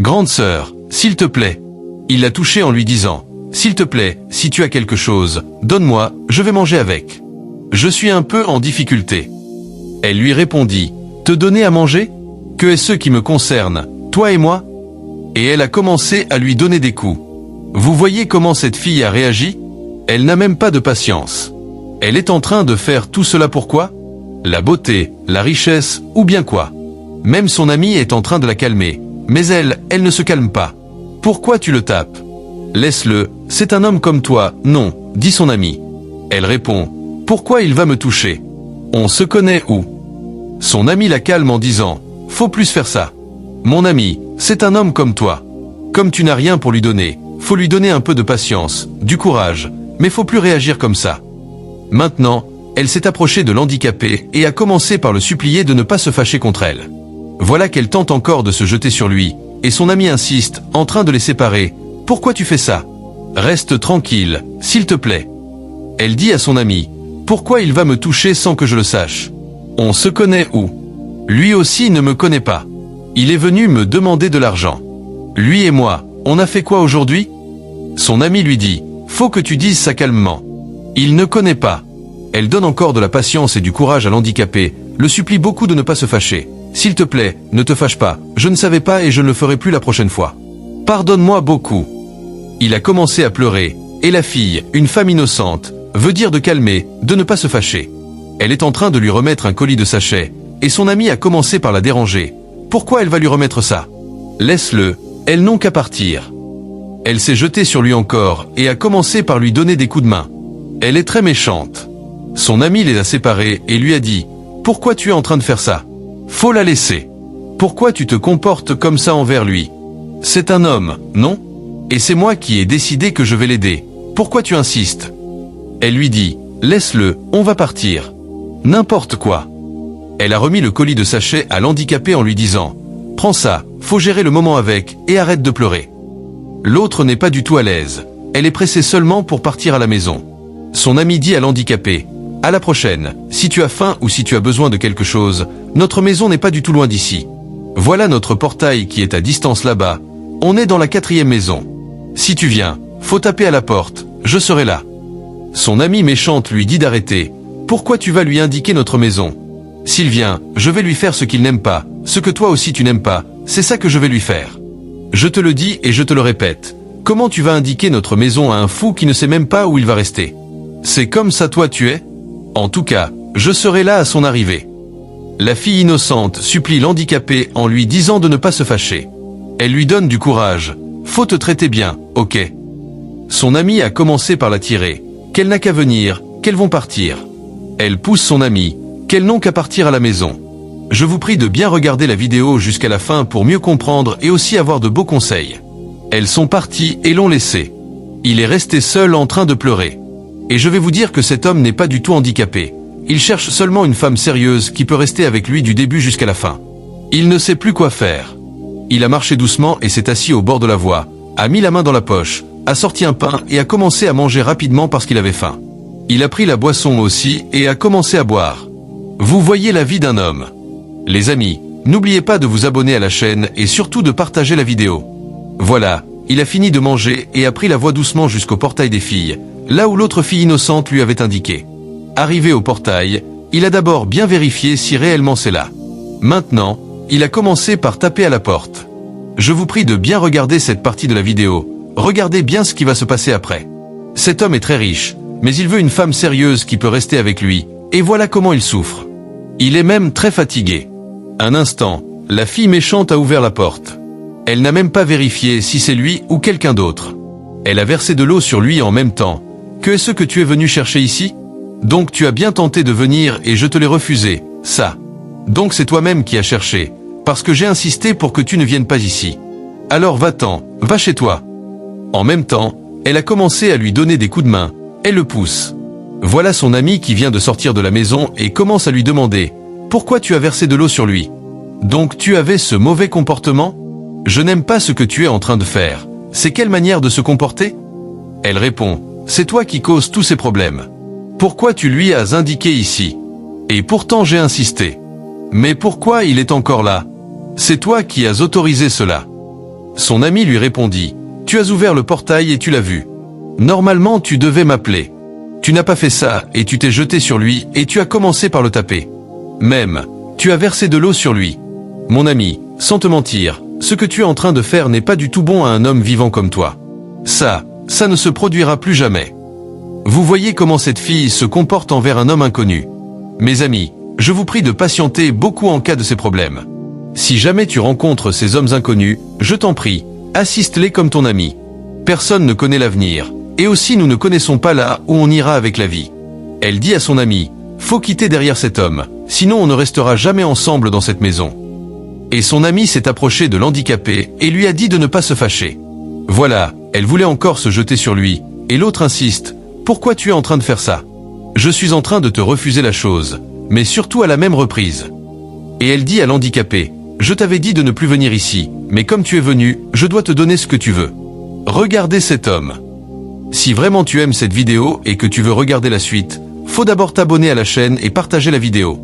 Grande sœur, s'il te plaît. Il l'a touchée en lui disant, s'il te plaît, si tu as quelque chose, donne-moi, je vais manger avec. Je suis un peu en difficulté. Elle lui répondit, te donner à manger? Que est ce qui me concerne, toi et moi? Et elle a commencé à lui donner des coups. Vous voyez comment cette fille a réagi? Elle n'a même pas de patience. Elle est en train de faire tout cela pourquoi? La beauté, la richesse, ou bien quoi? Même son ami est en train de la calmer, mais elle ne se calme pas. Pourquoi tu le tapes? Laisse-le, c'est un homme comme toi, non, dit son ami. Elle répond, pourquoi il va me toucher? On se connaît où? Son ami la calme en disant, faut plus faire ça. Mon ami, c'est un homme comme toi. Comme tu n'as rien pour lui donner, faut lui donner un peu de patience, du courage, mais faut plus réagir comme ça. Maintenant, elle s'est approchée de l'handicapé et a commencé par le supplier de ne pas se fâcher contre elle. Voilà qu'elle tente encore de se jeter sur lui, et son ami insiste, en train de les séparer. Pourquoi tu fais ça? Reste tranquille, s'il te plaît. Elle dit à son ami, pourquoi il va me toucher sans que je le sache? On se connaît où? Lui aussi ne me connaît pas. Il est venu me demander de l'argent. Lui et moi, on a fait quoi aujourd'hui? Son ami lui dit, faut que tu dises ça calmement. Il ne connaît pas. Elle donne encore de la patience et du courage à l'handicapé, le supplie beaucoup de ne pas se fâcher. S'il te plaît, ne te fâche pas, je ne savais pas et je ne le ferai plus la prochaine fois. Pardonne-moi beaucoup. Il a commencé à pleurer, et la fille, une femme innocente, veut dire de calmer, de ne pas se fâcher. Elle est en train de lui remettre un colis de sachets, et son ami a commencé par la déranger. Pourquoi elle va lui remettre ça? Laisse-le, elles n'ont qu'à partir. Elle s'est jetée sur lui encore, et a commencé par lui donner des coups de main. Elle est très méchante. Son ami les a séparés et lui a dit, pourquoi tu es en train de faire ça? Faut la laisser. Pourquoi tu te comportes comme ça envers lui? C'est un homme, non? Et c'est moi qui ai décidé que je vais l'aider. Pourquoi tu insistes? Elle lui dit, laisse-le, on va partir. N'importe quoi. Elle a remis le colis de sachets à l'handicapé en lui disant, prends ça, faut gérer le moment avec, et arrête de pleurer. L'autre n'est pas du tout à l'aise. Elle est pressée seulement pour partir à la maison. Son ami dit à l'handicapé, à la prochaine, si tu as faim ou si tu as besoin de quelque chose, notre maison n'est pas du tout loin d'ici. Voilà notre portail qui est à distance là-bas. On est dans la 4e maison. Si tu viens, faut taper à la porte, je serai là. Son amie méchante lui dit d'arrêter. Pourquoi tu vas lui indiquer notre maison? S'il vient, je vais lui faire ce qu'il n'aime pas, ce que toi aussi tu n'aimes pas, c'est ça que je vais lui faire. Je te le dis et je te le répète. Comment tu vas indiquer notre maison à un fou qui ne sait même pas où il va rester? C'est comme ça toi tu es? En tout cas, je serai là à son arrivée. La fille innocente supplie l'handicapé en lui disant de ne pas se fâcher. Elle lui donne du courage. Faut te traiter bien, ok? Son amie a commencé par la tirer. Qu'elle n'a qu'à venir, qu'elles vont partir. Elle pousse son amie, qu'elles n'ont qu'à partir à la maison. Je vous prie de bien regarder la vidéo jusqu'à la fin pour mieux comprendre et aussi avoir de beaux conseils. Elles sont parties et l'ont laissé. Il est resté seul en train de pleurer. Et je vais vous dire que cet homme n'est pas du tout handicapé. Il cherche seulement une femme sérieuse qui peut rester avec lui du début jusqu'à la fin. Il ne sait plus quoi faire. Il a marché doucement et s'est assis au bord de la voie, a mis la main dans la poche, a sorti un pain et a commencé à manger rapidement parce qu'il avait faim. Il a pris la boisson aussi et a commencé à boire. Vous voyez la vie d'un homme. Les amis, n'oubliez pas de vous abonner à la chaîne et surtout de partager la vidéo. Voilà, il a fini de manger et a pris la voie doucement jusqu'au portail des filles, là où l'autre fille innocente lui avait indiqué. Arrivé au portail, il a d'abord bien vérifié si réellement c'est là. Maintenant, il a commencé par taper à la porte. Je vous prie de bien regarder cette partie de la vidéo. Regardez bien ce qui va se passer après. Cet homme est très riche, mais il veut une femme sérieuse qui peut rester avec lui, et voilà comment il souffre. Il est même très fatigué. Un instant, la fille méchante a ouvert la porte. Elle n'a même pas vérifié si c'est lui ou quelqu'un d'autre. Elle a versé de l'eau sur lui en même temps. Que est-ce que tu es venu chercher ici? Donc tu as bien tenté de venir et je te l'ai refusé, ça. Donc c'est toi-même qui as cherché, parce que j'ai insisté pour que tu ne viennes pas ici. Alors va-t'en, va chez toi. En même temps, elle a commencé à lui donner des coups de main. Elle le pousse. Voilà son ami qui vient de sortir de la maison et commence à lui demander « Pourquoi tu as versé de l'eau sur lui? Donc tu avais ce mauvais comportement? Je n'aime pas ce que tu es en train de faire. C'est quelle manière de se comporter? » Elle répond « C'est toi qui causes tous ces problèmes. Pourquoi tu lui as indiqué ici? Et pourtant j'ai insisté. Mais pourquoi il est encore là? C'est toi qui as autorisé cela. » Son ami lui répondit, « Tu as ouvert le portail et tu l'as vu. Normalement, tu devais m'appeler. Tu n'as pas fait ça et tu t'es jeté sur lui et tu as commencé par le taper. Même, tu as versé de l'eau sur lui. Mon ami, sans te mentir, ce que tu es en train de faire n'est pas du tout bon à un homme vivant comme toi. Ça ne se produira plus jamais. » Vous voyez comment cette fille se comporte envers un homme inconnu. Mes amis, je vous prie de patienter beaucoup en cas de ces problèmes. Si jamais tu rencontres ces hommes inconnus, je t'en prie, assiste-les comme ton ami. Personne ne connaît l'avenir, et aussi nous ne connaissons pas là où on ira avec la vie. Elle dit à son ami, « Faut quitter derrière cet homme, sinon on ne restera jamais ensemble dans cette maison. » Et son ami s'est approché de l'handicapé et lui a dit de ne pas se fâcher. Voilà, elle voulait encore se jeter sur lui, et l'autre insiste, « Pourquoi tu es en train de faire ça? Je suis en train de te refuser la chose, mais surtout à la même reprise. » Et elle dit à l'handicapé, « Je t'avais dit de ne plus venir ici, mais comme tu es venu, je dois te donner ce que tu veux. Regardez cet homme. » Si vraiment tu aimes cette vidéo et que tu veux regarder la suite, faut d'abord t'abonner à la chaîne et partager la vidéo.